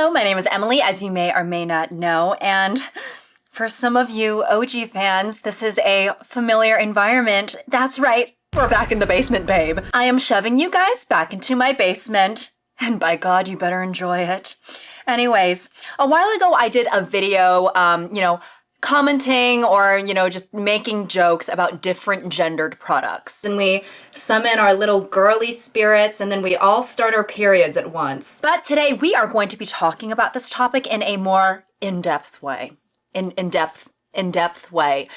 Hello, my name is Emily, as you may or may not know, and for some of you OG fans, this is a familiar environment. That's right, we're back in the basement, babe. I am shoving you guys back into my basement, and by God, you better enjoy it. Anyways, a while ago I did a video, commenting or, just making jokes about different gendered products. And we summon our little girly spirits and then we all start our periods at once. But today we are going to be talking about this topic in a more in-depth way. In-depth way.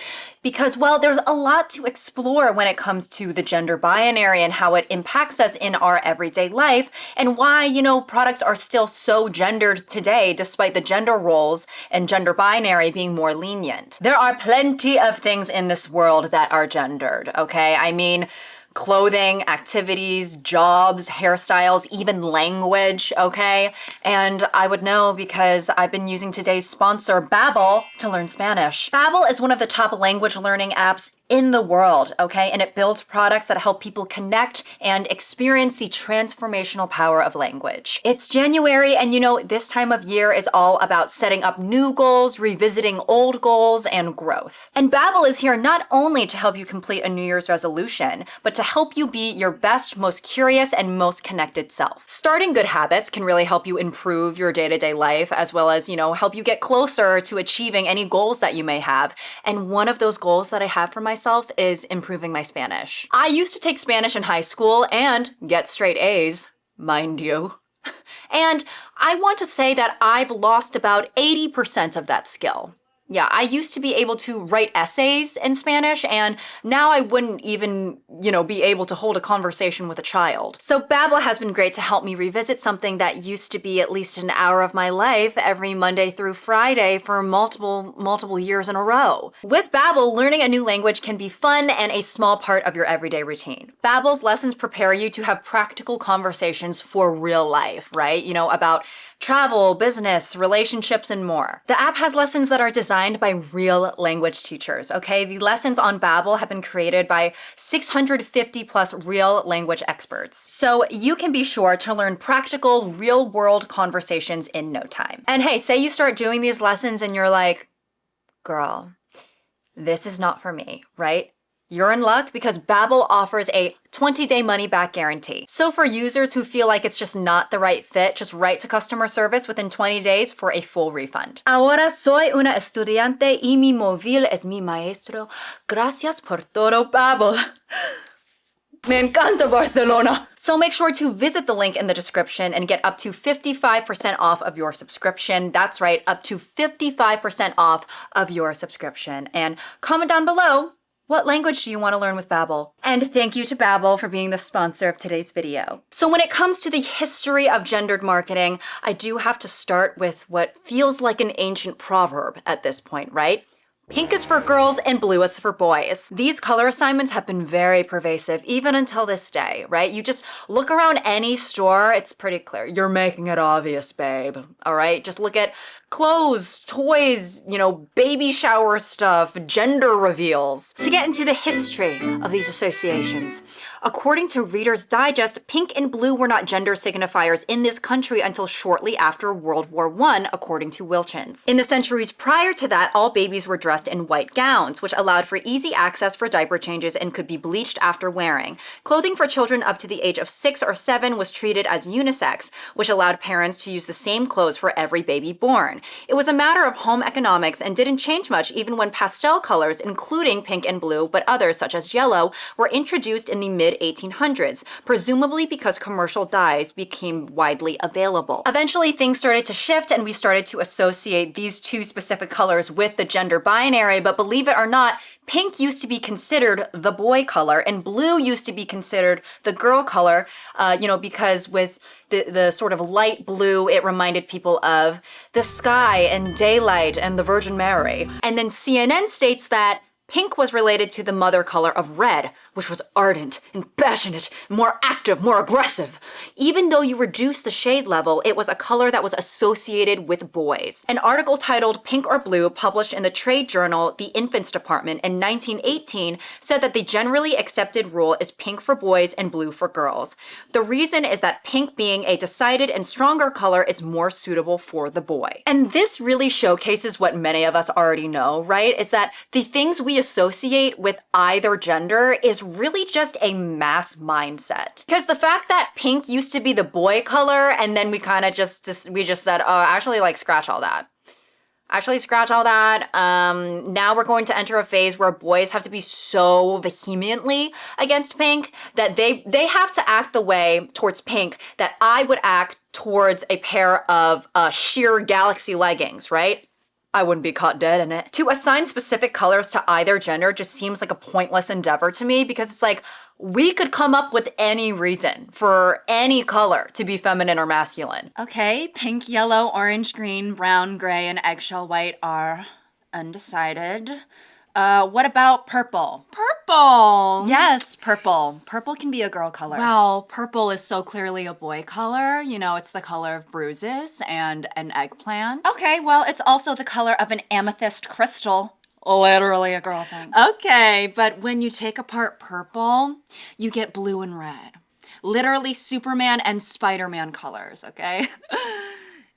Because, well, there's a lot to explore when it comes to the gender binary and how it impacts us in our everyday life and why, products are still so gendered today despite the gender roles and gender binary being more lenient. There are plenty of things in this world that are gendered, okay? I mean, clothing, activities, jobs, hairstyles, even language, okay? And I would know because I've been using today's sponsor, Babbel, to learn Spanish. Babbel is one of the top language learning apps in the world, okay? And it builds products that help people connect and experience the transformational power of language. It's January, and this time of year is all about setting up new goals, revisiting old goals, and growth. And Babbel is here not only to help you complete a New Year's resolution, but to help you be your best, most curious, and most connected self. Starting good habits can really help you improve your day-to-day life, as well as, help you get closer to achieving any goals that you may have. And one of those goals that I have for myself is improving my Spanish. I used to take Spanish in high school and get straight A's, mind you. And I want to say that I've lost about 80% of that skill. Yeah, I used to be able to write essays in Spanish, and now I wouldn't even, be able to hold a conversation with a child. So Babbel has been great to help me revisit something that used to be at least an hour of my life every Monday through Friday for multiple years in a row. With Babbel, learning a new language can be fun and a small part of your everyday routine. Babbel's lessons prepare you to have practical conversations for real life, right? About travel, business, relationships, and more. The app has lessons that are designed by real language teachers, okay? The lessons on Babbel have been created by 650 plus real language experts. So you can be sure to learn practical, real-world conversations in no time. And hey, say you start doing these lessons and you're like, girl, this is not for me, right? You're in luck because Babbel offers a 20-day money-back guarantee. So for users who feel like it's just not the right fit, just write to customer service within 20 days for a full refund. Ahora soy una estudiante y mi móvil es mi maestro. Gracias por todo, Babbel. Me encanta Barcelona. So make sure to visit the link in the description and get up to 55% off of your subscription. That's right, up to 55% off of your subscription. And comment down below, what language do you want to learn with Babbel? And thank you to Babbel for being the sponsor of today's video. So when it comes to the history of gendered marketing, I do have to start with what feels like an ancient proverb at this point, right? Pink is for girls and blue is for boys. These color assignments have been very pervasive even until this day, right? You just look around any store, it's pretty clear. You're making it obvious, babe, all right? Just look at clothes, toys, baby shower stuff, gender reveals. To get into the history of these associations, according to Reader's Digest, pink and blue were not gender signifiers in this country until shortly after World War I, according to Wilchins. In the centuries prior to that, all babies were dressed in white gowns, which allowed for easy access for diaper changes and could be bleached after wearing. Clothing for children up to the age of 6 or 7 was treated as unisex, which allowed parents to use the same clothes for every baby born. It was a matter of home economics and didn't change much even when pastel colors, including pink and blue, but others such as yellow, were introduced in the mid-1800s, presumably because commercial dyes became widely available. Eventually, things started to shift and we started to associate these two specific colors with the gender binary, but believe it or not, pink used to be considered the boy color and blue used to be considered the girl color, because with the sort of light blue, it reminded people of the sky and daylight and the Virgin Mary. And then CNN states that Pink was related to the mother color of red, which was ardent and passionate, more active, more aggressive. Even though you reduced the shade level, it was a color that was associated with boys. An article titled Pink or Blue, published in the trade journal The Infants Department in 1918, said that the generally accepted rule is pink for boys and blue for girls. The reason is that pink, being a decided and stronger color, is more suitable for the boy. And this really showcases what many of us already know, right? Is that the things we associate with either gender is really just a mass mindset. Because the fact that pink used to be the boy color and then we kind of just said, oh, actually, like, scratch all that. Actually, scratch all that. Now we're going to enter a phase where boys have to be so vehemently against pink that they have to act the way towards pink that I would act towards a pair of sheer galaxy leggings, right? I wouldn't be caught dead in it. To assign specific colors to either gender just seems like a pointless endeavor to me, because it's like, we could come up with any reason for any color to be feminine or masculine. Okay, pink, yellow, orange, green, brown, gray, and eggshell white are undecided. What about purple? Purple! Yes, purple. Purple can be a girl color. Well, purple is so clearly a boy color. You know, it's the color of bruises and an eggplant. Okay, well, it's also the color of an amethyst crystal. Literally a girl thing. Okay, but when you take apart purple, you get blue and red. Literally Superman and Spider-Man colors, okay?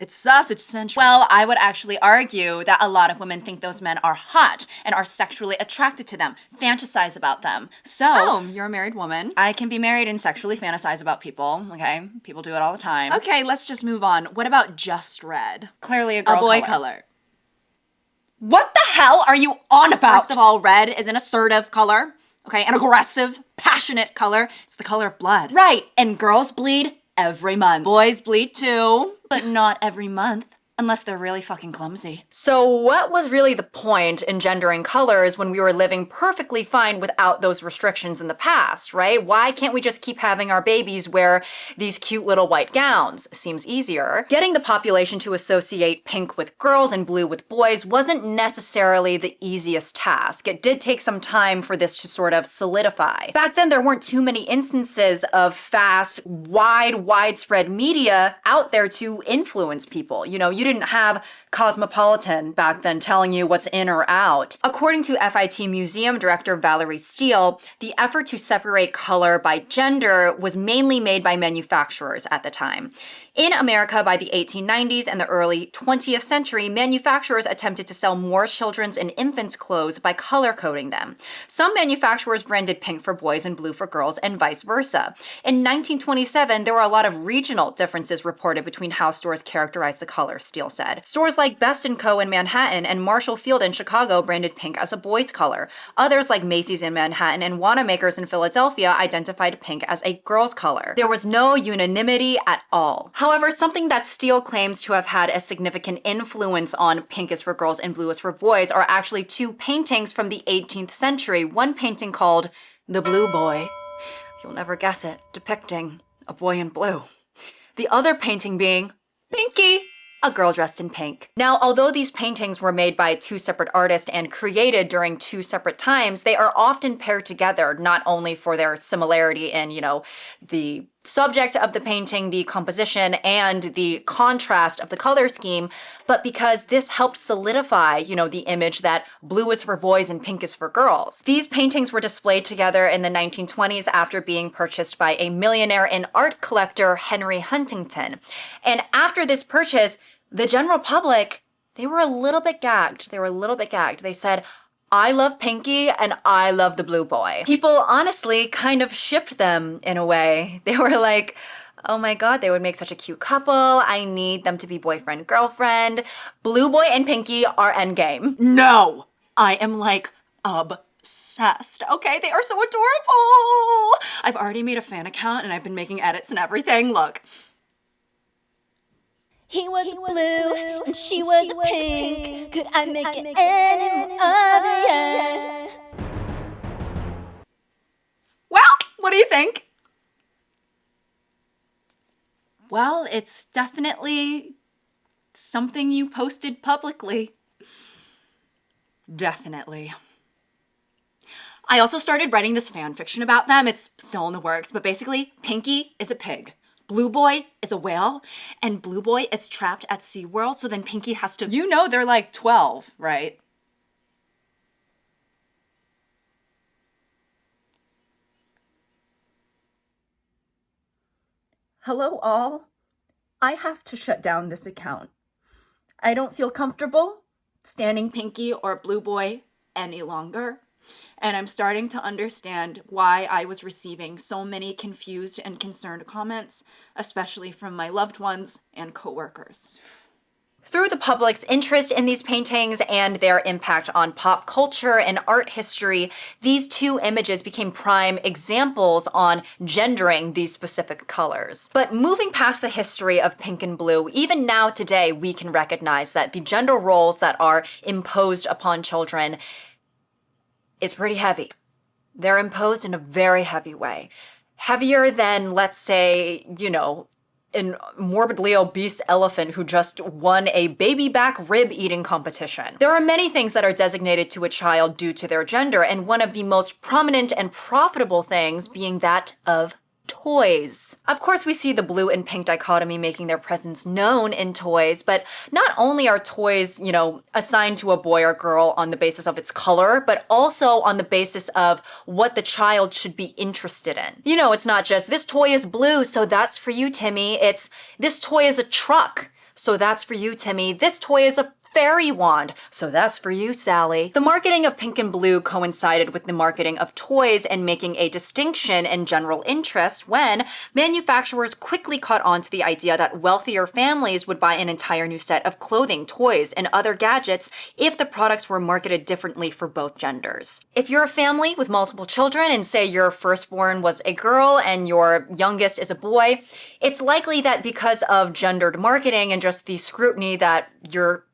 It's sausage central. Well, I would actually argue that a lot of women think those men are hot and are sexually attracted to them, fantasize about them. So, oh, you're a married woman. I can be married and sexually fantasize about people, okay? People do it all the time. Okay, let's just move on. What about just red? Clearly a girl A boy color. color. What the hell are you on about? First of all, red is an assertive color, okay? An aggressive, passionate color. It's the color of blood. Right, and girls bleed every month. Boys bleed too. But not every month, unless they're really fucking clumsy. So what was really the point in gendering colors when we were living perfectly fine without those restrictions in the past, right? Why can't we just keep having our babies wear these cute little white gowns? Seems easier. Getting the population to associate pink with girls and blue with boys wasn't necessarily the easiest task. It did take some time for this to sort of solidify. Back then, there weren't too many instances of fast, widespread media out there to influence people. You know, you didn't have Cosmopolitan back then telling you what's in or out. According to FIT Museum Director Valerie Steele, the effort to separate color by gender was mainly made by manufacturers at the time. In America, by the 1890s and the early 20th century, manufacturers attempted to sell more children's and infants' clothes by color coding them. Some manufacturers branded pink for boys and blue for girls, and vice versa. In 1927, there were a lot of regional differences reported between how stores characterized the color, Steele said. Stores like Best & Co. in Manhattan and Marshall Field in Chicago branded pink as a boy's color. Others, like Macy's in Manhattan and Wanamaker's in Philadelphia, identified pink as a girl's color. There was no unanimity at all. However, something that Steele claims to have had a significant influence on pink is for girls and blue is for boys are actually two paintings from the 18th century. One painting called The Blue Boy, you'll never guess it, depicting a boy in blue. The other painting being Pinky, a girl dressed in pink. Now, although these paintings were made by two separate artists and created during two separate times, they are often paired together, not only for their similarity in, the subject of the painting, the composition, and the contrast of the color scheme, but because this helped solidify, the image that blue is for boys and pink is for girls. These paintings were displayed together in the 1920s after being purchased by a millionaire and art collector, Henry Huntington. And after this purchase, the general public, they were a little bit gagged. They said, I love Pinky and I love the blue boy. People honestly kind of shipped them in a way. They were like, oh my God, they would make such a cute couple. I need them to be boyfriend, girlfriend. Blue boy and Pinky are endgame. No, I am like obsessed. Okay, they are so adorable. I've already made a fan account and I've been making edits and everything. Look. He was blue and she was pink. Could I make it any more obvious? Well, what do you think? Well, it's definitely something you posted publicly. Definitely. I also started writing this fan fiction about them. It's still in the works, but basically, Pinky is a pig. Blue Boy is a whale, and Blue Boy is trapped at SeaWorld, so then Pinky has to— You know they're like 12, right? Hello, all. I have to shut down this account. I don't feel comfortable standing Pinky or Blue Boy any longer. And I'm starting to understand why I was receiving so many confused and concerned comments, especially from my loved ones and coworkers. Through the public's interest in these paintings and their impact on pop culture and art history, these two images became prime examples on gendering these specific colors. But moving past the history of pink and blue, even now today, we can recognize that the gender roles that are imposed upon children is pretty heavy. They're imposed in a very heavy way. Heavier than, let's say, a morbidly obese elephant who just won a baby back rib eating competition. There are many things that are designated to a child due to their gender, and one of the most prominent and profitable things being that of toys. Of course, we see the blue and pink dichotomy making their presence known in toys, but not only are toys, assigned to a boy or girl on the basis of its color, but also on the basis of what the child should be interested in. It's not just, this toy is blue, so that's for you, Timmy. It's, this toy is a truck, so that's for you, Timmy. This toy is a fairy wand, so that's for you, Sally. The marketing of pink and blue coincided with the marketing of toys and making a distinction in general interest when manufacturers quickly caught on to the idea that wealthier families would buy an entire new set of clothing, toys, and other gadgets if the products were marketed differently for both genders. If you're a family with multiple children and say your firstborn was a girl and your youngest is a boy, it's likely that because of gendered marketing and just the scrutiny that your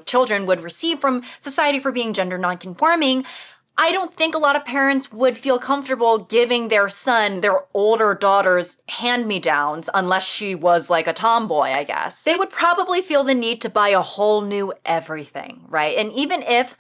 children would receive from society for being gender nonconforming, I don't think a lot of parents would feel comfortable giving their son, their older daughter's hand-me-downs unless she was like a tomboy, I guess. They would probably feel the need to buy a whole new everything, right? And even if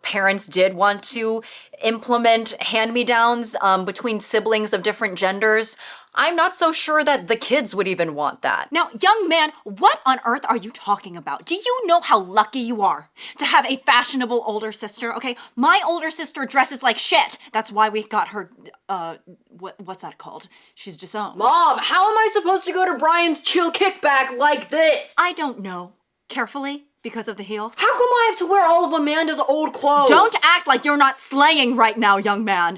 parents did want to implement hand-me-downs between siblings of different genders, I'm not so sure that the kids would even want that. Now, young man, what on earth are you talking about? Do you know how lucky you are to have a fashionable older sister? Okay, my older sister dresses like shit. That's why we got her, what's that called? She's disowned. Mom, how am I supposed to go to Brian's chill kickback like this? I don't know. Carefully, because of the heels. How come I have to wear all of Amanda's old clothes? Don't act like you're not slaying right now, young man.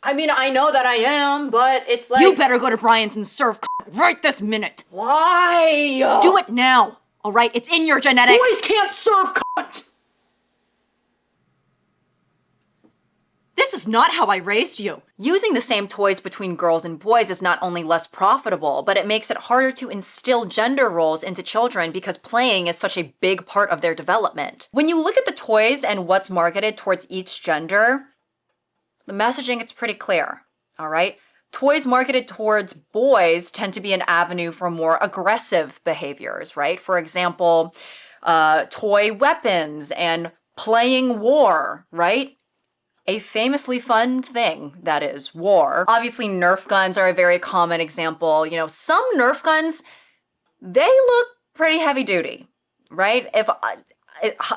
I mean, I know that I am, but it's like— You better go to Brian's and serve right this minute. Why? Do it now, all right? It's in your genetics. Boys can't serve cunt! This is not how I raised you. Using the same toys between girls and boys is not only less profitable, but it makes it harder to instill gender roles into children because playing is such a big part of their development. When you look at the toys and what's marketed towards each gender, the messaging, it's pretty clear, all right? Toys marketed towards boys tend to be an avenue for more aggressive behaviors, right? For example, toy weapons and playing war, right? A famously fun thing, that is, war. Obviously, Nerf guns are a very common example. Some Nerf guns, they look pretty heavy duty, right?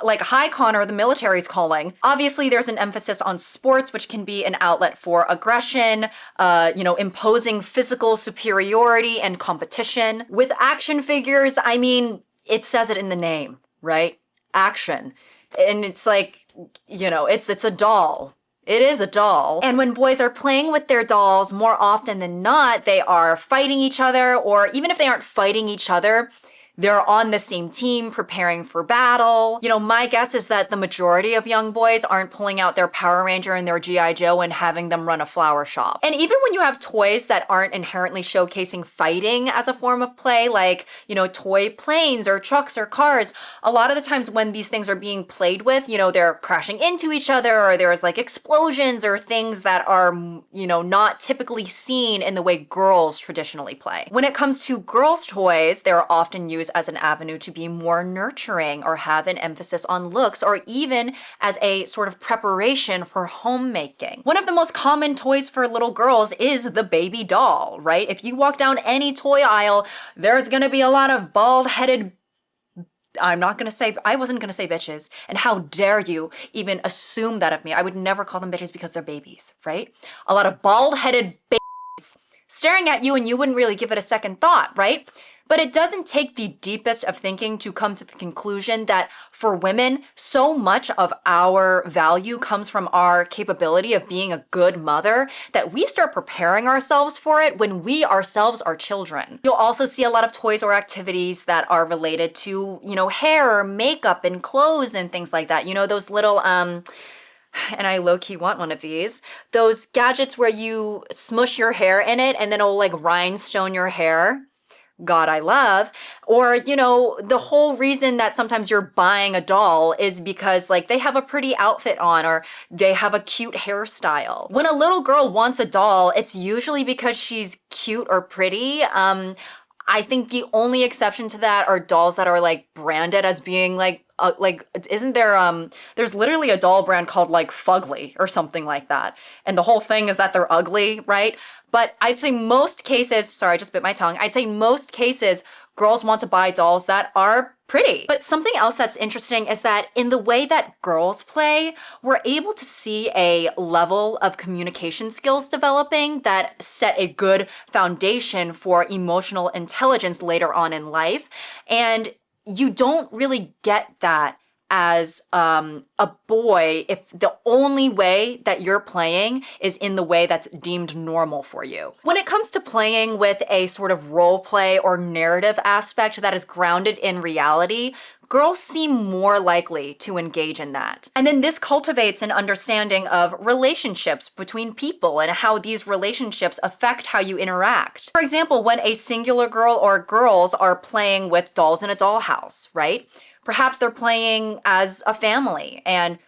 Like Hi Connor, the military's calling. Obviously, there's an emphasis on sports, which can be an outlet for aggression, imposing physical superiority and competition. With action figures, I mean, it says it in the name, right? Action. And it's like, it's a doll. It is a doll. And when boys are playing with their dolls, more often than not, they are fighting each other, or even if they aren't fighting each other, they're on the same team preparing for battle. My guess is that the majority of young boys aren't pulling out their Power Ranger and their G.I. Joe and having them run a flower shop. And even when you have toys that aren't inherently showcasing fighting as a form of play, like, toy planes or trucks or cars, a lot of the times when these things are being played with, they're crashing into each other, or there's like explosions or things that are, not typically seen in the way girls traditionally play. When it comes to girls' toys, they're often used toys as an avenue to be more nurturing or have an emphasis on looks, or even as a sort of preparation for homemaking. One of the most common toys for little girls is the baby doll, right? If you walk down any toy aisle, there's gonna be a lot of bald-headed, I wasn't gonna say bitches. And how dare you even assume that of me? I would never call them bitches because they're babies, right? A lot of bald-headed babies staring at you, and you wouldn't really give it a second thought, right? But it doesn't take the deepest of thinking to come to the conclusion that for women, so much of our value comes from our capability of being a good mother that we start preparing ourselves for it when we ourselves are children. You'll also see a lot of toys or activities that are related to, hair, makeup, and clothes and things like that. Those little, and I low-key want one of these, those gadgets where you smush your hair in it and then it'll like rhinestone your hair. God, I love. Or, the whole reason that sometimes you're buying a doll is because like they have a pretty outfit on or they have a cute hairstyle. When a little girl wants a doll, it's usually because she's cute or pretty. I think the only exception to that are dolls that are like branded as being isn't there, there's literally a doll brand called like Fugly or something like that. And the whole thing is that they're ugly, right? But I'd say most cases, sorry, I just bit my tongue. I'd say most cases, girls want to buy dolls that are pretty. But something else that's interesting is that in the way that girls play, we're able to see a level of communication skills developing that set a good foundation for emotional intelligence later on in life. And you don't really get that as a boy if the only way that you're playing is in the way that's deemed normal for you. When it comes to playing with a sort of role play or narrative aspect that is grounded in reality, girls seem more likely to engage in that. And then this cultivates an understanding of relationships between people and how these relationships affect how you interact. For example, when a singular girl or girls are playing with dolls in a dollhouse, right? Perhaps they're playing as a family and,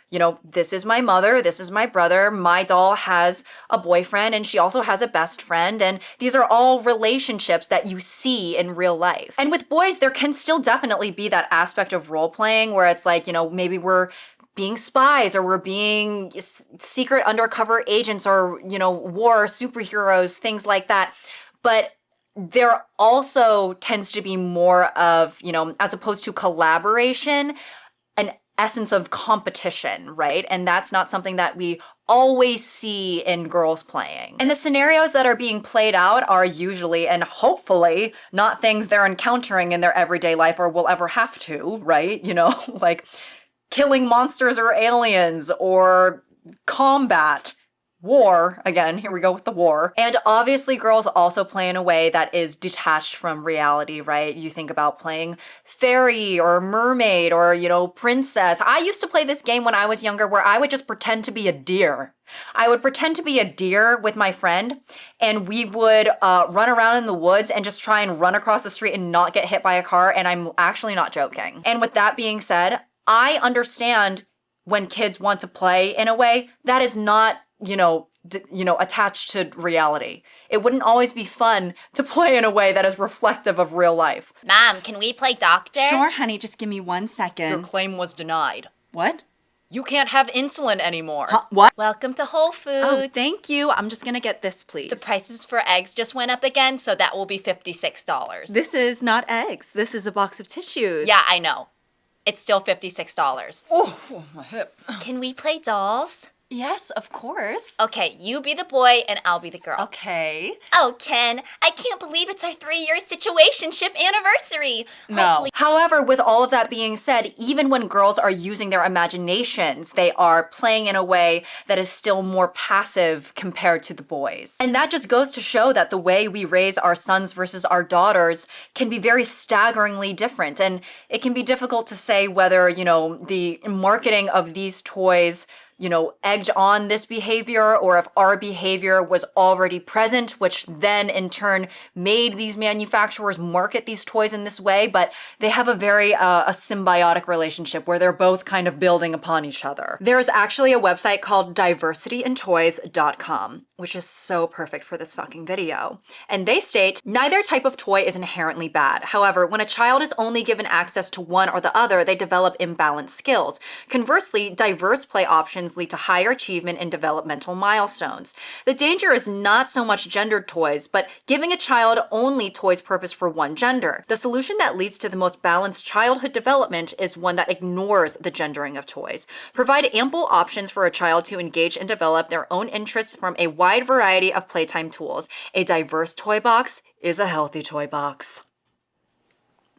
this is my mother, this is my brother, my doll has a boyfriend and she also has a best friend. And these are all relationships that you see in real life. And with boys, there can still definitely be that aspect of role playing where it's like, maybe we're being spies or we're being secret undercover agents or, war superheroes, things like that. But there also tends to be more of, as opposed to collaboration, an essence of competition, right? And that's not something that we always see in girls playing. And the scenarios that are being played out are usually and hopefully not things they're encountering in their everyday life or will ever have to, right? Like killing monsters or aliens or combat. War, again, here we go with the war. And obviously girls also play in a way that is detached from reality, right? You think about playing fairy or mermaid or, princess. I used to play this game when I was younger where I would just pretend to be a deer. I would pretend to be a deer with my friend and we would run around in the woods and just try and run across the street and not get hit by a car. And I'm actually not joking. And with that being said, I understand when kids want to play in a way that is not attached to reality. It wouldn't always be fun to play in a way that is reflective of real life. Mom, can we play doctor? Sure, honey, just give me 1 second. Your claim was denied. What? You can't have insulin anymore. Huh? What? Welcome to Whole Foods. Oh, thank you. I'm just gonna get this, please. The prices for eggs just went up again, so that will be $56. This is not eggs. This is a box of tissues. Yeah, I know. It's still $56. Oh, my hip. Can we play dolls? Yes, of course. Okay, you be the boy and I'll be the girl. Okay. Oh, Ken, I can't believe it's our 3-year situationship anniversary. No. Hopefully- However, with all of that being said, even when girls are using their imaginations, they are playing in a way that is still more passive compared to the boys. And that just goes to show that the way we raise our sons versus our daughters can be very staggeringly different. And it can be difficult to say whether, the marketing of these toys egged on this behavior, or if our behavior was already present, which then in turn made these manufacturers market these toys in this way. But they have a very a symbiotic relationship where they're both kind of building upon each other. There's actually a website called diversityintoys.com, which is so perfect for this fucking video. And they state, neither type of toy is inherently bad. However, when a child is only given access to one or the other, they develop imbalanced skills. Conversely, diverse play options lead to higher achievement in developmental milestones. The danger is not so much gendered toys, but giving a child only toys purpose for one gender. The solution that leads to the most balanced childhood development is one that ignores the gendering of toys. Provide ample options for a child to engage and develop their own interests from a wide variety of playtime tools. A diverse toy box is a healthy toy box.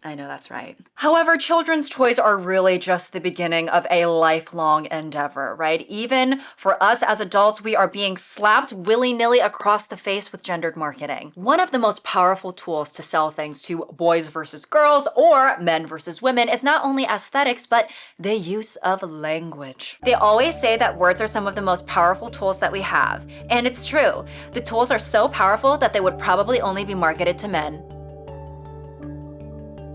I know that's right. However, children's toys are really just the beginning of a lifelong endeavor, right? Even for us as adults, we are being slapped willy-nilly across the face with gendered marketing. One of the most powerful tools to sell things to boys versus girls or men versus women is not only aesthetics, but the use of language. They always say that words are some of the most powerful tools that we have. And it's true. The tools are so powerful that they would probably only be marketed to men.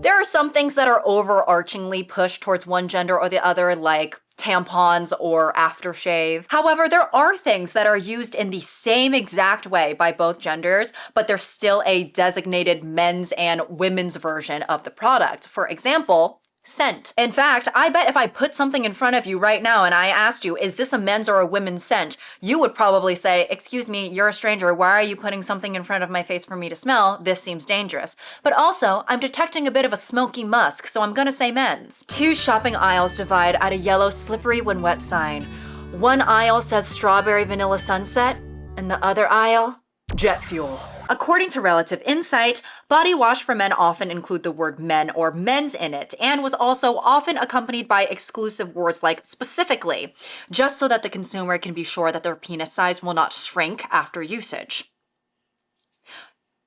There are some things that are overarchingly pushed towards one gender or the other, like tampons or aftershave. However, there are things that are used in the same exact way by both genders, but there's still a designated men's and women's version of the product. For example, scent. In fact, I bet if I put something in front of you right now and I asked you, is this a men's or a women's scent? You would probably say, excuse me, you're a stranger. Why are you putting something in front of my face for me to smell? This seems dangerous. But also, I'm detecting a bit of a smoky musk, so I'm gonna say men's. Two shopping aisles divide at a yellow slippery when wet sign. One aisle says strawberry vanilla sunset, and the other aisle, jet fuel. According to Relative Insight, body wash for men often include the word men or men's in it, and was also often accompanied by exclusive words like specifically, just so that the consumer can be sure that their penis size will not shrink after usage.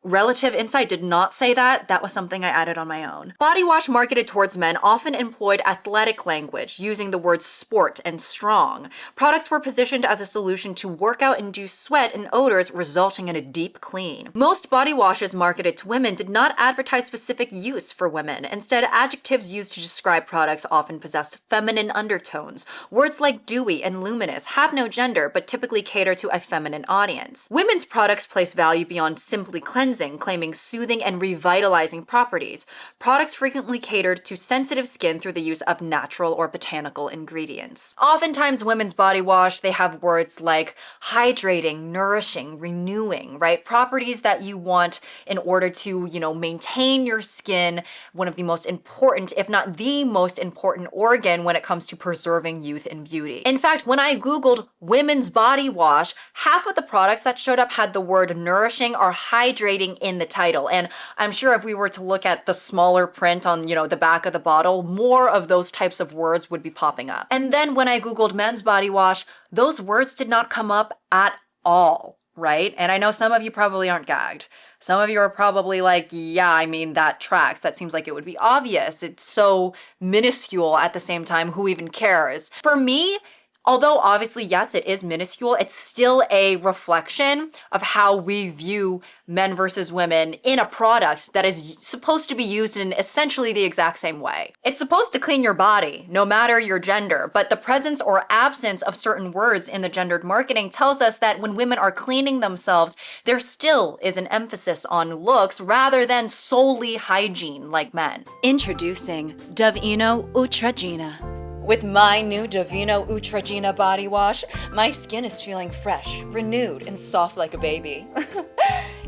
Relative Insight did not say that. That was something I added on my own. Body wash marketed towards men often employed athletic language, using the words sport and strong. Products were positioned as a solution to workout-induced sweat and odors, resulting in a deep clean. Most body washes marketed to women did not advertise specific use for women. Instead, adjectives used to describe products often possessed feminine undertones. Words like dewy and luminous have no gender, but typically cater to a feminine audience. Women's products place value beyond simply cleansing, claiming soothing and revitalizing properties. Products frequently catered to sensitive skin through the use of natural or botanical ingredients. Oftentimes, women's body wash, they have words like hydrating, nourishing, renewing, right? Properties that you want in order to, maintain your skin, one of the most important, if not the most important organ when it comes to preserving youth and beauty. In fact, when I Googled women's body wash, half of the products that showed up had the word nourishing or hydrating in the title. And I'm sure if we were to look at the smaller print on, the back of the bottle, more of those types of words would be popping up. And then when I Googled men's body wash, those words did not come up at all, right? And I know some of you probably aren't gagged. Some of you are probably like, yeah, I mean, that tracks. That seems like it would be obvious. It's so minuscule at the same time. Who even cares? For me, although obviously, yes, it is minuscule, it's still a reflection of how we view men versus women in a product that is supposed to be used in essentially the exact same way. It's supposed to clean your body, no matter your gender, but the presence or absence of certain words in the gendered marketing tells us that when women are cleaning themselves, there still is an emphasis on looks rather than solely hygiene like men. Introducing Davino Neutrogena. With my new Davino Neutrogena body wash, my skin is feeling fresh, renewed, and soft like a baby.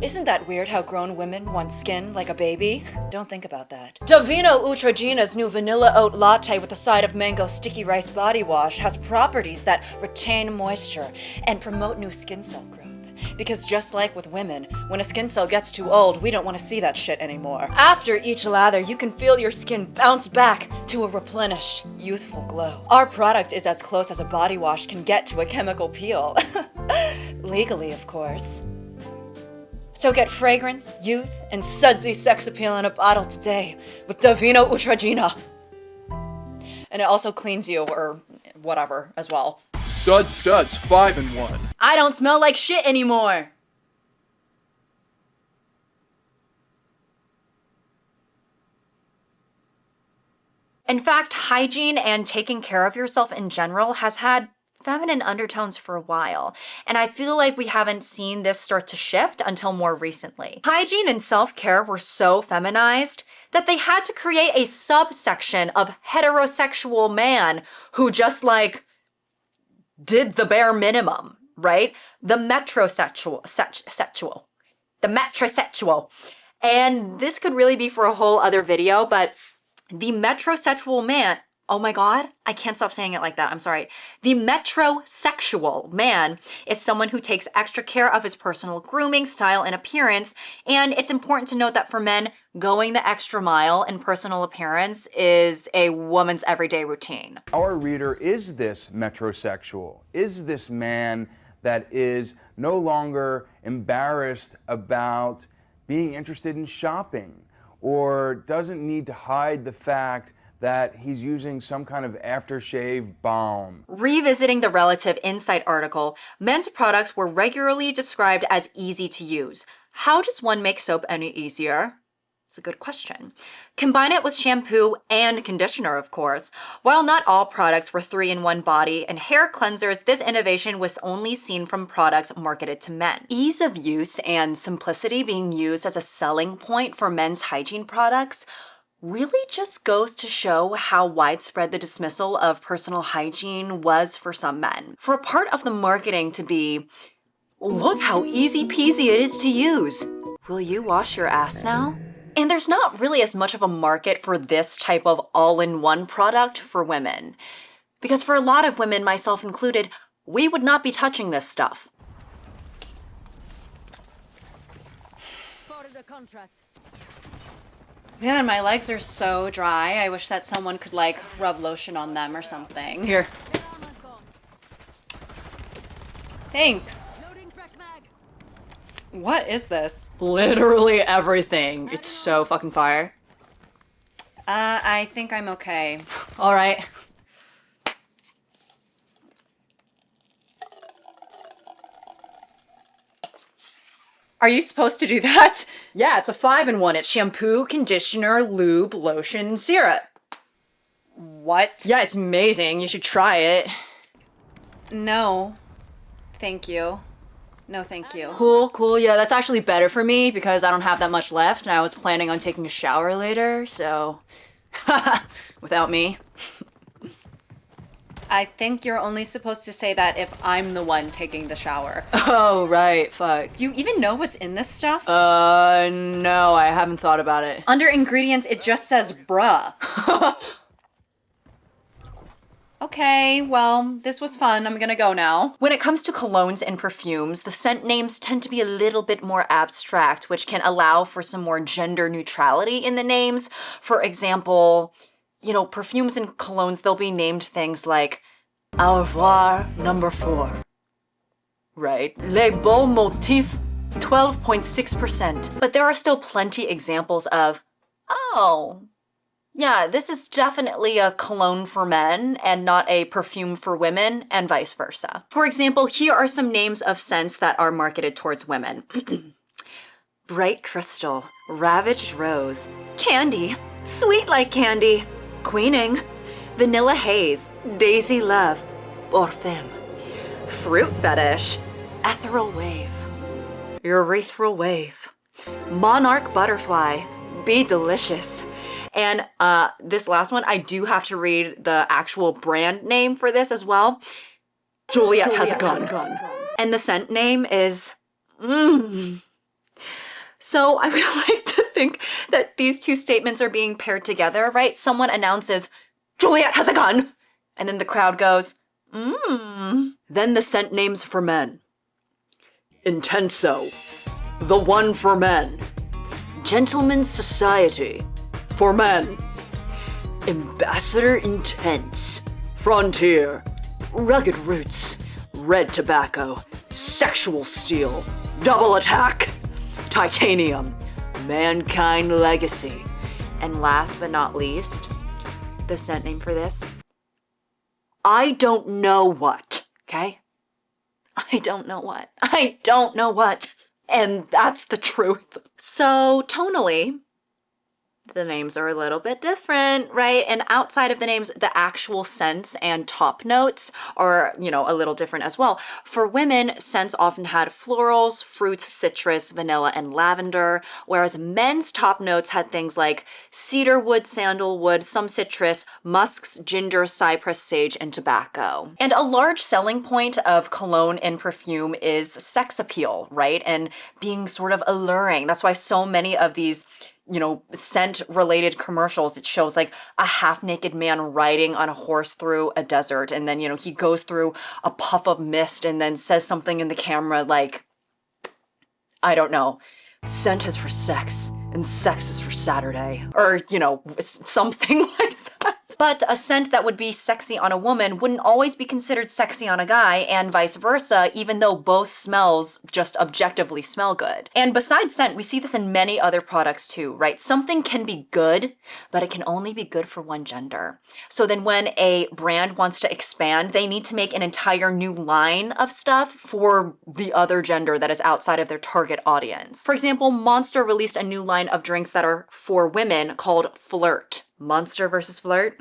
Isn't that weird how grown women want skin like a baby? Don't think about that. Davino Neutrogena's new vanilla oat latte with a side of mango sticky rice body wash has properties that retain moisture and promote new skin cell growth. Because just like with women, when a skin cell gets too old, we don't want to see that shit anymore. After each lather, you can feel your skin bounce back to a replenished, youthful glow. Our product is as close as a body wash can get to a chemical peel. Legally, of course. So get fragrance, youth, and sudsy sex appeal in a bottle today with Davino Neutrogena. And it also cleans you, or whatever, as well. Sud Studs 5-in-1. I don't smell like shit anymore. In fact, hygiene and taking care of yourself in general has had feminine undertones for a while, and I feel like we haven't seen this start to shift until more recently. Hygiene and self-care were so feminized that they had to create a subsection of heterosexual man who just like did the bare minimum, right? The metrosexual. The metrosexual. And this could really be for a whole other video, but the metrosexual man, oh my God, I can't stop saying it like that, I'm sorry. The metrosexual man is someone who takes extra care of his personal grooming, style, and appearance, and it's important to note that for men, going the extra mile in personal appearance is a woman's everyday routine. Our reader is this metrosexual, is this man that is no longer embarrassed about being interested in shopping, or doesn't need to hide the fact that he's using some kind of aftershave balm. Revisiting the Relative Insight article, men's products were regularly described as easy to use. How does one make soap any easier? It's a good question. Combine it with shampoo and conditioner, of course. While not all products were 3-in-1 body and hair cleansers, this innovation was only seen from products marketed to men. Ease of use and simplicity being used as a selling point for men's hygiene products really just goes to show how widespread the dismissal of personal hygiene was for some men. For a part of the marketing to be, look how easy peasy it is to use. Will you wash your ass now? And there's not really as much of a market for this type of all-in-one product for women. Because for a lot of women, myself included, we would not be touching this stuff. Spotted a contract. Man, my legs are so dry. I wish that someone could like rub lotion on them or something. Here. Their armor's gone. Thanks. Loading fresh mag. What is this? Literally everything. It's so fucking fire. I think I'm okay. All right. Are you supposed to do that? Yeah, it's a 5-in-1. It's shampoo, conditioner, lube, lotion, and syrup. What? Yeah, it's amazing. You should try it. No. Thank you. No, thank you. Cool. Yeah, that's actually better for me because I don't have that much left and I was planning on taking a shower later, so without me. I think you're only supposed to say that if I'm the one taking the shower. Oh, right, fuck. Do you even know what's in this stuff? No, I haven't thought about it. Under ingredients, it just says bruh. Okay, well, this was fun. I'm gonna go now. When it comes to colognes and perfumes, the scent names tend to be a little bit more abstract, which can allow for some more gender neutrality in the names. For example, you know, perfumes and colognes, they'll be named things like Au revoir number 4, right? Le Beau Motif 12.6%. But there are still plenty examples of, oh, yeah, this is definitely a cologne for men and not a perfume for women, and vice versa. For example, here are some names of scents that are marketed towards women. Bright Crystal, Ravaged Rose, Candy, Sweet Like Candy, Queening, Vanilla Haze, Daisy Love, Orphem, Fruit Fetish, Ethereal Wave, Urethral Wave, Monarch Butterfly, Be Delicious. And this last one, I do have to read the actual brand name for this as well. Juliet has a gun. And the scent name is So I would like to think that these two statements are being paired together, right? Someone announces, Juliet has a gun! And then the crowd goes, Then the scent names for men. Intenso, the one for men. Gentleman's Society, for men. Ambassador Intense, Frontier, Rugged Roots, Red Tobacco, Sexual Steel, Double Attack, Titanium, Mankind Legacy, and last but not least, the scent name for this, I don't know what. okay? I don't know what. I don't know what. And that's the truth. So tonally, the names are a little bit different, right? And outside of the names, the actual scents and top notes are, a little different as well. For women, scents often had florals, fruits, citrus, vanilla, and lavender, whereas men's top notes had things like cedarwood, sandalwood, some citrus, musks, ginger, cypress, sage, and tobacco. And a large selling point of cologne and perfume is sex appeal, right? And being sort of alluring. That's why so many of these scent related commercials, it shows like a half naked man riding on a horse through a desert. And then, he goes through a puff of mist and then says something in the camera like, I don't know, scent is for sex and sex is for Saturday. Or, something like that. But a scent that would be sexy on a woman wouldn't always be considered sexy on a guy, and vice versa, even though both smells just objectively smell good. And besides scent, we see this in many other products too, right? Something can be good, but it can only be good for one gender. So then when a brand wants to expand, they need to make an entire new line of stuff for the other gender that is outside of their target audience. For example, Monster released a new line of drinks that are for women called Flirt. Monster versus Flirt?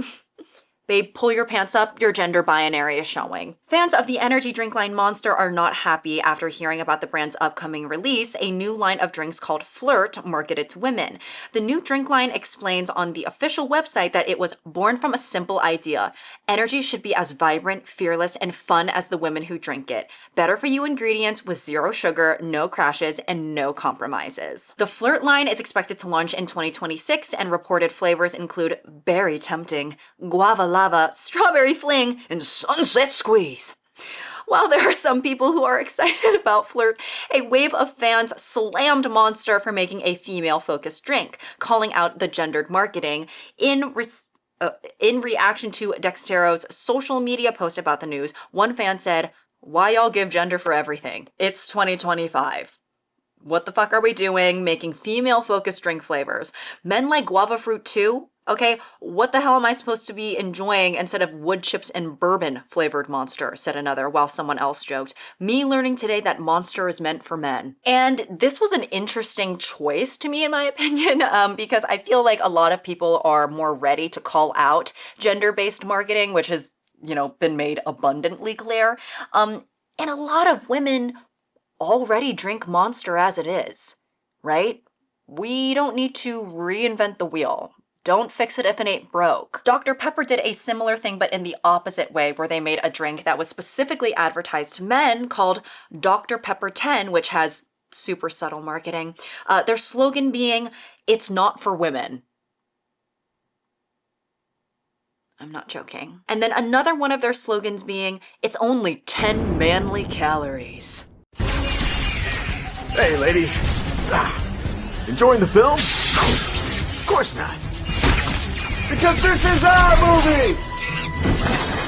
Babe, pull your pants up, your gender binary is showing. Fans of the energy drink line Monster are not happy after hearing about the brand's upcoming release, a new line of drinks called Flirt marketed to women. The new drink line explains on the official website that it was born from a simple idea. Energy should be as vibrant, fearless, and fun as the women who drink it. Better for you ingredients with zero sugar, no crashes, and no compromises. The Flirt line is expected to launch in 2026, and reported flavors include berry tempting, guava lava, strawberry fling, and sunset squeeze. While there are some people who are excited about Flirt, a wave of fans slammed Monster for making a female-focused drink, calling out the gendered marketing. In reaction to Dextero's social media post about the news, one fan said, "Why y'all give gender for everything? It's 2025. What the fuck are we doing making female-focused drink flavors? Men like guava fruit too? Okay, what the hell am I supposed to be enjoying instead of wood chips and bourbon flavored Monster," said another, while someone else joked, "Me learning today that Monster is meant for men." And this was an interesting choice to me, in my opinion, because I feel like a lot of people are more ready to call out gender-based marketing, which has, been made abundantly clear. And a lot of women already drink Monster as it is, right? We don't need to reinvent the wheel. Don't fix it if it ain't broke. Dr. Pepper did a similar thing, but in the opposite way, where they made a drink that was specifically advertised to men called Dr. Pepper 10, which has super subtle marketing. Their slogan being, "It's not for women." I'm not joking. And then another one of their slogans being, "It's only 10 manly calories." Hey, ladies. Enjoying the film? Of course not. Because this is our movie!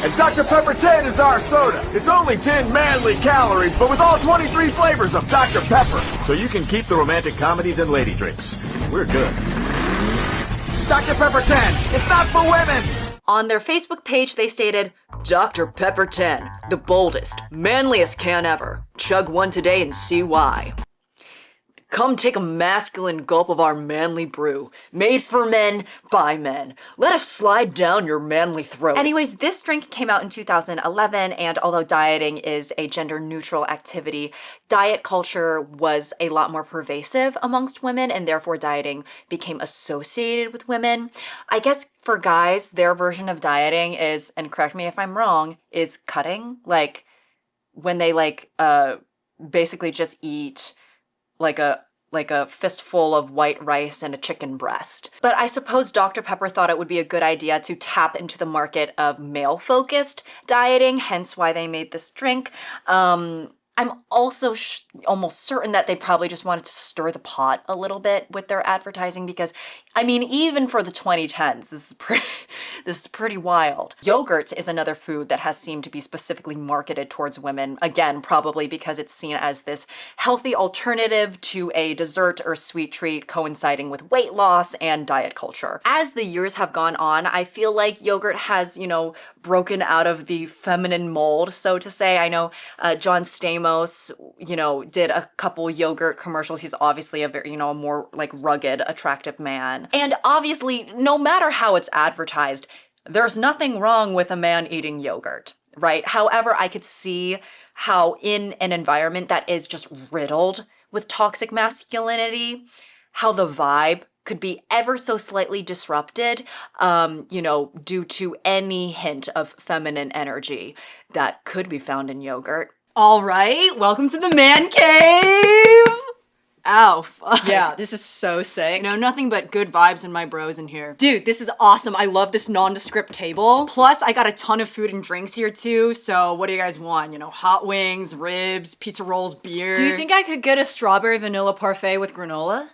And Dr. Pepper 10 is our soda. It's only 10 manly calories, but with all 23 flavors of Dr. Pepper. So you can keep the romantic comedies and lady drinks. We're good. Dr. Pepper 10, it's not for women! On their Facebook page, they stated, "Dr. Pepper 10, the boldest, manliest can ever. Chug one today and see why. Come take a masculine gulp of our manly brew, made for men, by men. Let us slide down your manly throat." Anyways, this drink came out in 2011, and although dieting is a gender-neutral activity, diet culture was a lot more pervasive amongst women, and therefore dieting became associated with women. I guess for guys, their version of dieting is, and correct me if I'm wrong, is cutting. Like, when they, basically just eat like a fistful of white rice and a chicken breast. But I suppose Dr. Pepper thought it would be a good idea to tap into the market of male-focused dieting, hence why they made this drink. I'm also almost certain that they probably just wanted to stir the pot a little bit with their advertising because, I mean, even for the 2010s, this is pretty wild. Yogurt is another food that has seemed to be specifically marketed towards women, again, probably because it's seen as this healthy alternative to a dessert or sweet treat coinciding with weight loss and diet culture. As the years have gone on, I feel like yogurt has, broken out of the feminine mold, so to say. I know John Stamos, did a couple yogurt commercials. He's obviously a very, a more like rugged, attractive man. And obviously, no matter how it's advertised, there's nothing wrong with a man eating yogurt, right? However, I could see how in an environment that is just riddled with toxic masculinity, how the vibe could be ever so slightly disrupted, due to any hint of feminine energy that could be found in yogurt. All right, welcome to the man cave. Ow, fuck. Yeah, this is so sick. Nothing but good vibes and my bros in here. Dude, this is awesome. I love this nondescript table. Plus, I got a ton of food and drinks here too. So what do you guys want? Hot wings, ribs, pizza rolls, beer. Do you think I could get a strawberry vanilla parfait with granola?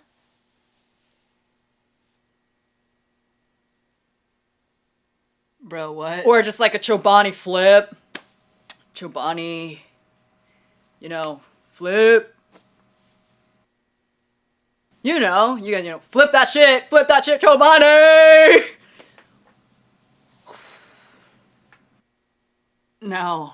Bro, what? Or just like a Chobani flip? Chobani, flip. You guys, flip that shit, Chobani! No,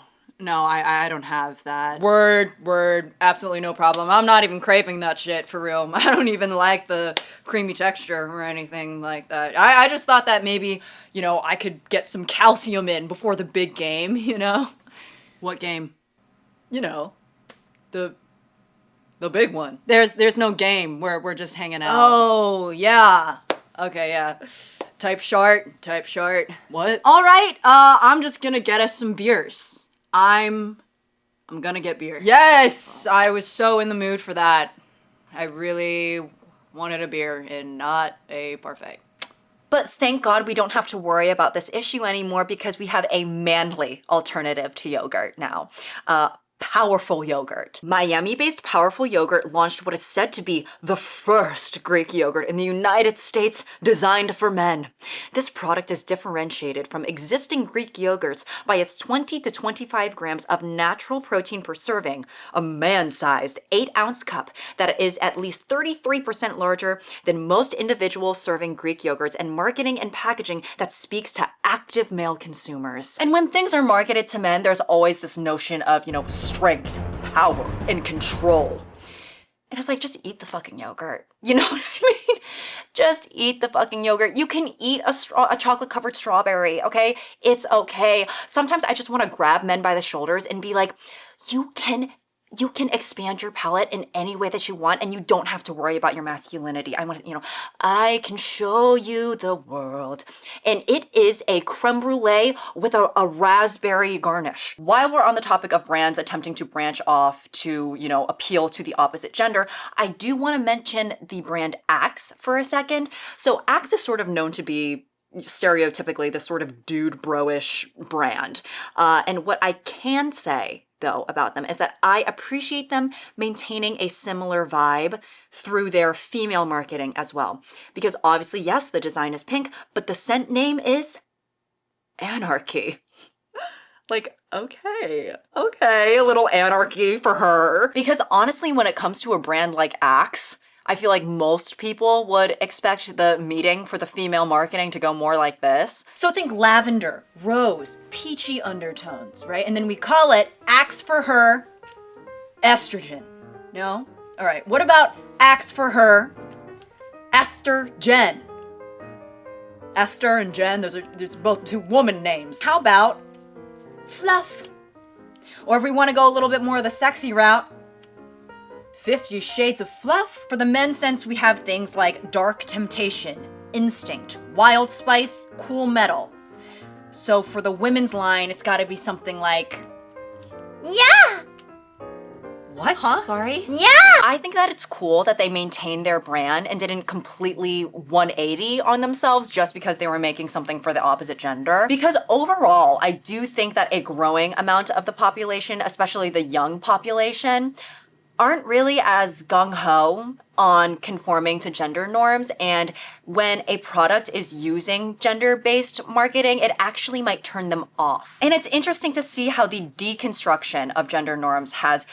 I don't have that. Word, absolutely no problem. I'm not even craving that shit, for real. I don't even like the creamy texture or anything like that. I just thought that maybe, I could get some calcium in before the big game, What game? The big one. There's no game. We're just hanging out. Oh, yeah. Okay, yeah. Type short. What? All right, I'm just gonna get us some beers. I'm gonna get beer. Yes, I was so in the mood for that. I really wanted a beer and not a parfait. But thank God we don't have to worry about this issue anymore because we have a manly alternative to yogurt now. Powerful Yogurt. Miami-based Powerful Yogurt launched what is said to be the first Greek yogurt in the United States designed for men. This product is differentiated from existing Greek yogurts by its 20 to 25 grams of natural protein per serving, a man-sized 8-ounce cup that is at least 33% larger than most individuals serving Greek yogurts, and marketing and packaging that speaks to active male consumers. And when things are marketed to men, there's always this notion of, strength, power, and control. And it's like, just eat the fucking yogurt. You know what I mean? Just eat the fucking yogurt. You can eat a chocolate-covered strawberry, okay? It's okay. Sometimes I just want to grab men by the shoulders and be like, you can expand your palate in any way that you want, and you don't have to worry about your masculinity. I can show you the world. And it is a creme brulee with a raspberry garnish. While we're on the topic of brands attempting to branch off to, appeal to the opposite gender, I do want to mention the brand Axe for a second. So Axe is sort of known to be stereotypically this sort of dude bro-ish brand. And what I can say though about them is that I appreciate them maintaining a similar vibe through their female marketing as well. Because obviously, yes, the design is pink, but the scent name is Anarchy. Like, okay, a little anarchy for her. Because honestly, when it comes to a brand like Axe, I feel like most people would expect the meeting for the female marketing to go more like this. So think lavender, rose, peachy undertones, right? And then we call it Axe for her, estrogen. No? All right, what about Axe for her, Esther Jen? Esther and Jen, those are both two woman names. How about Fluff? Or if we want to go a little bit more of the sexy route, 50 Shades of Fluff. For the men's sense, we have things like Dark Temptation, Instinct, Wild Spice, Cool Metal. So for the women's line, it's gotta be something like... Yeah! What? Huh? Sorry? Yeah! I think that it's cool that they maintained their brand and didn't completely 180 on themselves just because they were making something for the opposite gender. Because overall, I do think that a growing amount of the population, especially the young population, aren't really as gung-ho on conforming to gender norms, and when a product is using gender-based marketing, it actually might turn them off. And it's interesting to see how the deconstruction of gender norms has,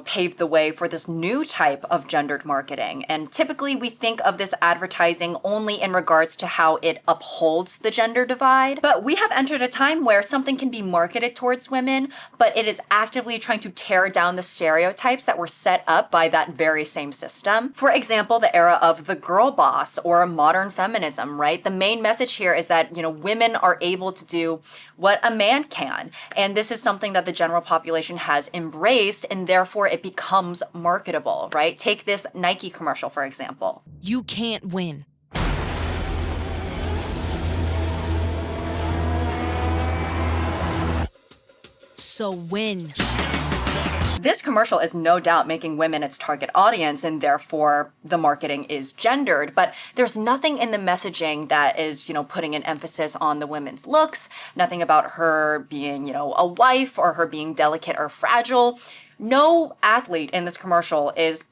paved the way for this new type of gendered marketing. And typically we think of this advertising only in regards to how it upholds the gender divide, but we have entered a time where something can be marketed towards women, but it is actively trying to tear down the stereotypes that were set up by that very same system. For example, the era of the girl boss or modern feminism, right? The main message here is that, women are able to do what a man can. And this is something that the general population has embraced, and therefore it becomes marketable, right? Take this Nike commercial, for example. You can't win. So win. This commercial is no doubt making women its target audience, and therefore the marketing is gendered, but there's nothing in the messaging that is, putting an emphasis on the women's looks, nothing about her being, a wife or her being delicate or fragile. No athlete in this commercial is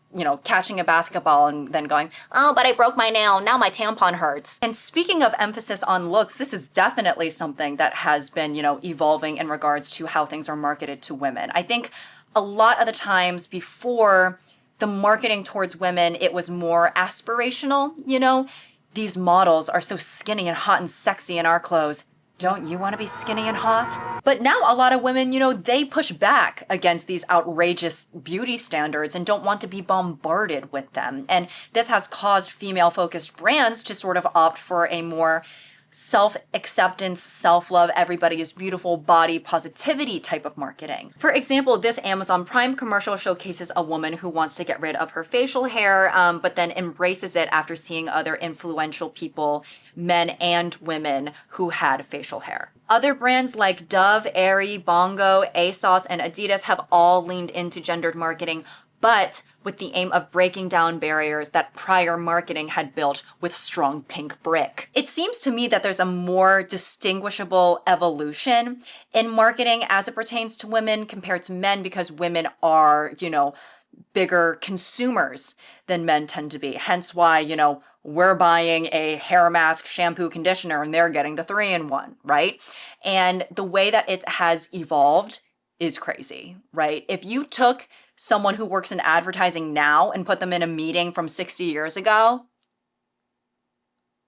catching a basketball and then going, oh, but I broke my nail, now my tampon hurts. And speaking of emphasis on looks, this is definitely something that has been, evolving in regards to how things are marketed to women. I think a lot of the times before, the marketing towards women, it was more aspirational, These models are so skinny and hot and sexy in our clothes. Don't you want to be skinny and hot? But now a lot of women, they push back against these outrageous beauty standards and don't want to be bombarded with them. And this has caused female-focused brands to sort of opt for a more self-acceptance, self-love, everybody is beautiful, body positivity type of marketing. For example, this Amazon Prime commercial showcases a woman who wants to get rid of her facial hair, but then embraces it after seeing other influential people, men and women, who had facial hair. Other brands like Dove, Aerie, Bongo, ASOS, and Adidas have all leaned into gendered marketing, but with the aim of breaking down barriers that prior marketing had built with strong pink brick. It seems to me that there's a more distinguishable evolution in marketing as it pertains to women compared to men, because women are, bigger consumers than men tend to be. Hence why, we're buying a hair mask, shampoo, conditioner, and they're getting the 3-in-1, right? And the way that it has evolved is crazy, right? If you took someone who works in advertising now and put them in a meeting from 60 years ago,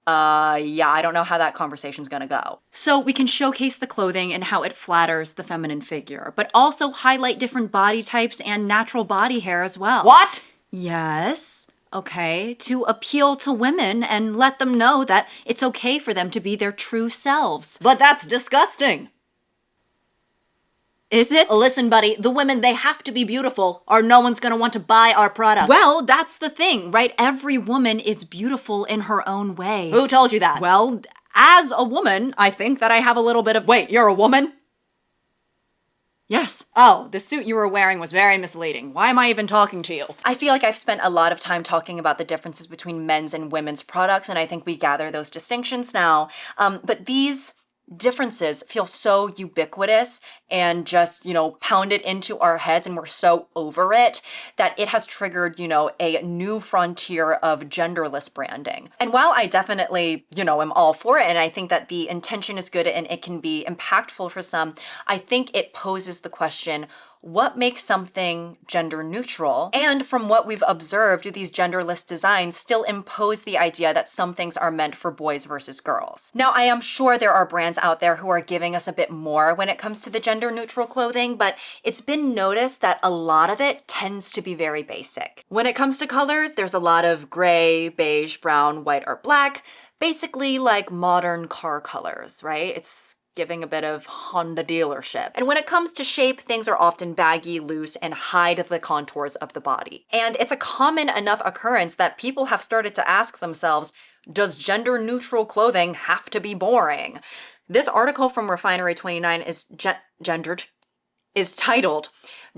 I don't know how that conversation's gonna go. So we can showcase the clothing and how it flatters the feminine figure, but also highlight different body types and natural body hair as well. What? Yes. Okay, to appeal to women and let them know that it's okay for them to be their true selves. But that's disgusting. Is it? Listen, buddy, the women, they have to be beautiful or no one's gonna want to buy our product. Well, that's the thing, right? Every woman is beautiful in her own way. Who told you that? Well, as a woman, I think that I have a little bit of... Wait, you're a woman? Yes. Oh, the suit you were wearing was very misleading. Why am I even talking to you? I feel like I've spent a lot of time talking about the differences between men's and women's products, and I think we gather those distinctions now. But these differences feel so ubiquitous and just, pounded into our heads, and we're so over it that it has triggered, a new frontier of genderless branding. And while I definitely, am all for it, and I think that the intention is good and it can be impactful for some, I think it poses the question, what makes something gender neutral? And from what we've observed, do these genderless designs still impose the idea that some things are meant for boys versus girls? Now, I am sure there are brands out there who are giving us a bit more when it comes to the gender neutral clothing, but it's been noticed that a lot of it tends to be very basic. When it comes to colors, there's a lot of gray, beige, brown, white, or black, basically like modern car colors, right? It's giving a bit of Honda dealership. And when it comes to shape, things are often baggy, loose, and hide the contours of the body. And it's a common enough occurrence that people have started to ask themselves, does gender-neutral clothing have to be boring? This article from Refinery 29 is titled,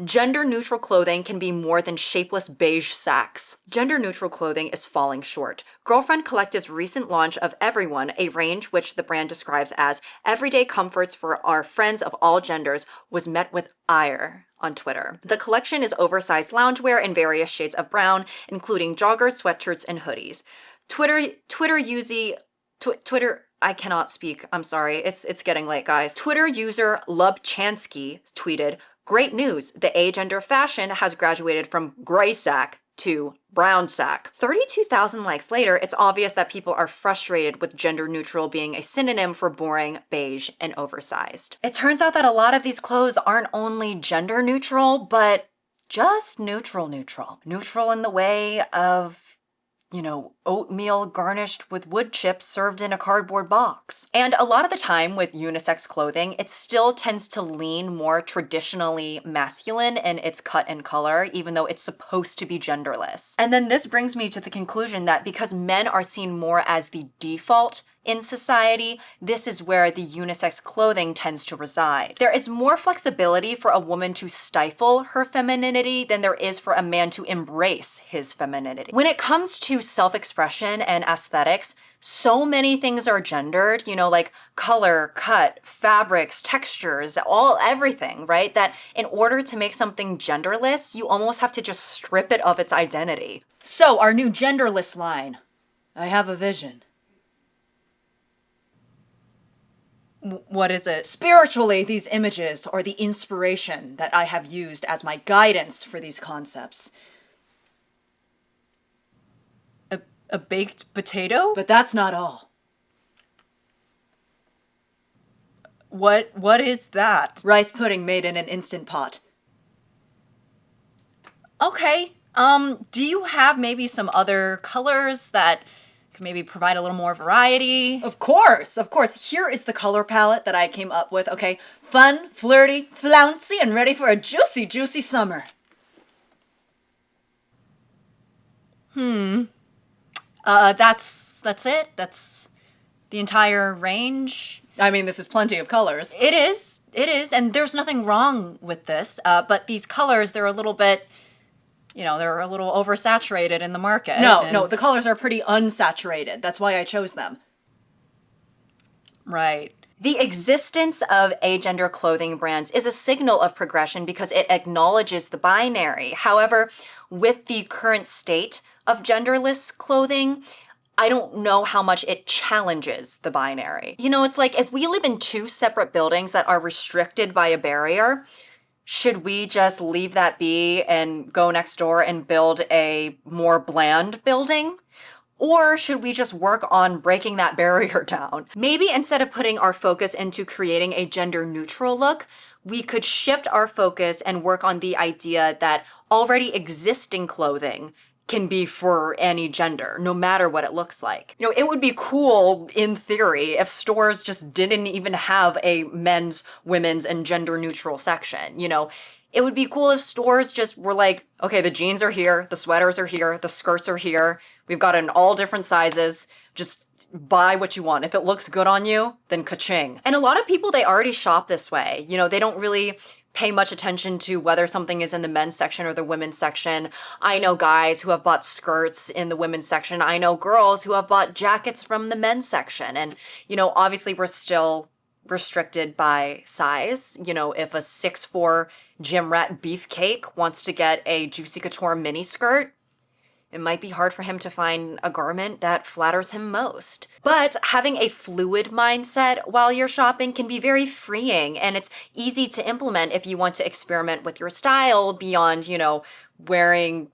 Gender-Neutral Clothing Can Be More Than Shapeless Beige Sacks. Gender-neutral clothing is falling short. Girlfriend Collective's recent launch of Everyone, a range which the brand describes as everyday comforts for our friends of all genders, was met with ire on Twitter. The collection is oversized loungewear in various shades of brown, including joggers, sweatshirts, and hoodies. I cannot speak. I'm sorry. It's getting late, guys. Twitter user Lubchansky tweeted, "Great news. The agender fashion has graduated from gray sack to brown sack." 32,000 likes later, it's obvious that people are frustrated with gender neutral being a synonym for boring, beige, and oversized. It turns out that a lot of these clothes aren't only gender neutral, but just neutral. Neutral in the way of, oatmeal garnished with wood chips served in a cardboard box. And a lot of the time with unisex clothing, it still tends to lean more traditionally masculine in its cut and color, even though it's supposed to be genderless. And then this brings me to the conclusion that because men are seen more as the default in society, this is where the unisex clothing tends to reside. There is more flexibility for a woman to stifle her femininity than there is for a man to embrace his femininity. When it comes to self-expression and aesthetics, so many things are gendered, like color, cut, fabrics, textures, everything, right? That in order to make something genderless, you almost have to just strip it of its identity. So, our new genderless line. I have a vision. What is it? Spiritually, these images are the inspiration that I have used as my guidance for these concepts. A baked potato? But that's not all. What is that? Rice pudding made in an Instant Pot. Okay. Do you have maybe some other colors that could maybe provide a little more variety? Of course. Here is the color palette that I came up with, okay? Fun, flirty, flouncy, and ready for a juicy, juicy summer. That's it? That's the entire range? I mean, this is plenty of colors. It is, and there's nothing wrong with this, but these colors, they're a little bit, they're a little oversaturated in the market. No, the colors are pretty unsaturated. That's why I chose them. Right. The existence of agender clothing brands is a signal of progression because it acknowledges the binary. However, with the current state of genderless clothing, I don't know how much it challenges the binary. It's like if we live in two separate buildings that are restricted by a barrier, should we just leave that be and go next door and build a more bland building? Or should we just work on breaking that barrier down? Maybe instead of putting our focus into creating a gender neutral look, we could shift our focus and work on the idea that already existing clothing can be for any gender, no matter what it looks like. It would be cool, in theory, if stores just didn't even have a men's, women's, and gender neutral section. It would be cool if stores just were like, okay, the jeans are here, the sweaters are here, the skirts are here, we've got in all different sizes, just buy what you want. If it looks good on you, then ka-ching. And a lot of people, they already shop this way. They don't really pay much attention to whether something is in the men's section or the women's section. I know guys who have bought skirts in the women's section. I know girls who have bought jackets from the men's section. And, obviously we're still restricted by size. If a 6'4" gym rat beefcake wants to get a Juicy Couture mini skirt, it might be hard for him to find a garment that flatters him most. But having a fluid mindset while you're shopping can be very freeing, and it's easy to implement if you want to experiment with your style beyond, wearing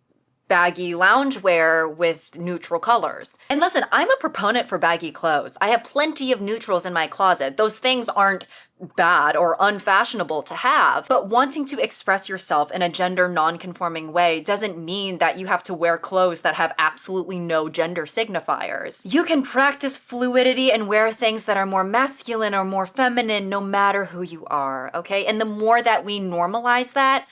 baggy loungewear with neutral colors. And listen, I'm a proponent for baggy clothes. I have plenty of neutrals in my closet. Those things aren't bad or unfashionable to have, but wanting to express yourself in a gender non-conforming way doesn't mean that you have to wear clothes that have absolutely no gender signifiers. You can practice fluidity and wear things that are more masculine or more feminine no matter who you are, okay? And the more that we normalize that,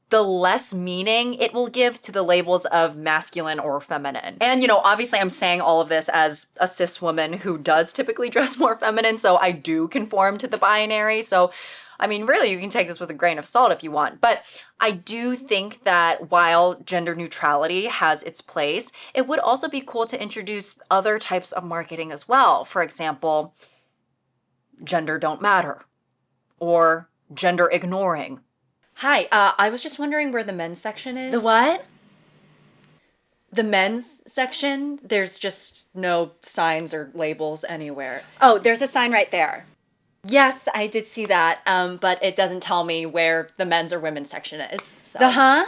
the less meaning it will give to the labels of masculine or feminine. And, obviously I'm saying all of this as a cis woman who does typically dress more feminine, so I do conform to the binary. So, really, you can take this with a grain of salt if you want. But I do think that while gender neutrality has its place, it would also be cool to introduce other types of marketing as well. For example, gender don't matter, or gender ignoring, Hi, I was just wondering where the men's section is. The what? The men's section? There's just no signs or labels anywhere. Oh, there's a sign right there. Yes, I did see that, but it doesn't tell me where the men's or women's section is. So. The huh?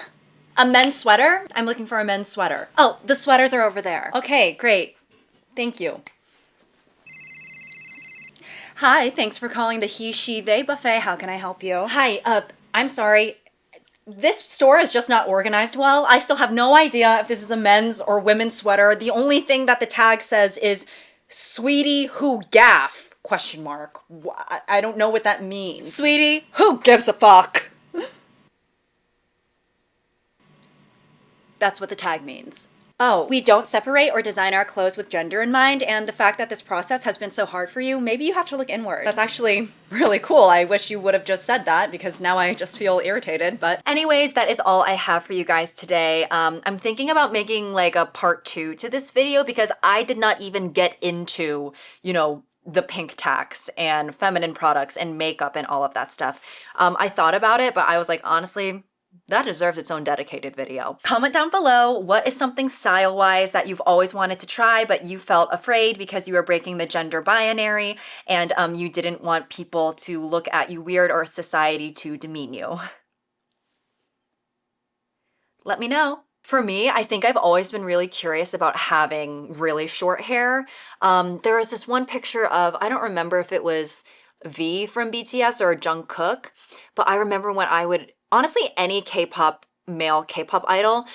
A men's sweater? I'm looking for a men's sweater. Oh, the sweaters are over there. Okay, great. Thank you. Hi, thanks for calling the he, she, they buffet. How can I help you? Hi, I'm sorry. This store is just not organized well. I still have no idea if this is a men's or women's sweater. The only thing that the tag says is "Sweetie who gaff?" ? I don't know what that means. Sweetie, who gives a fuck? That's what the tag means. Oh, We don't separate or design our clothes with gender in mind, and the fact that this process has been so hard for you, maybe you have to look inward. that's actually really cool. I wish you would have just said that because now I just feel irritated, but Anyways, that is all I have for you guys today. I'm thinking about making like a part 2 to this video because I did not even get into, the pink tax and feminine products and makeup and all of that stuff. I thought about it, but I was like, honestly, that deserves its own dedicated video. Comment down below, what is something style-wise that you've always wanted to try but you felt afraid because you were breaking the gender binary and you didn't want people to look at you weird or society to demean you. Let me know. For me, I think I've always been really curious about having really short hair. There was this one picture of, I don't remember if it was V from BTS or Jungkook, but I remember when I would, honestly, any K-pop, male K-pop idol,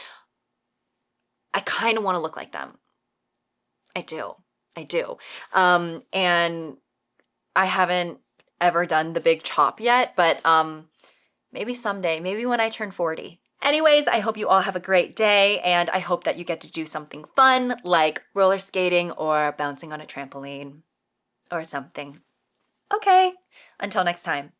I kind of want to look like them. I do. And I haven't ever done the big chop yet, but maybe someday, maybe when I turn 40. Anyways, I hope you all have a great day, and I hope that you get to do something fun like roller skating or bouncing on a trampoline or something. Okay, until next time.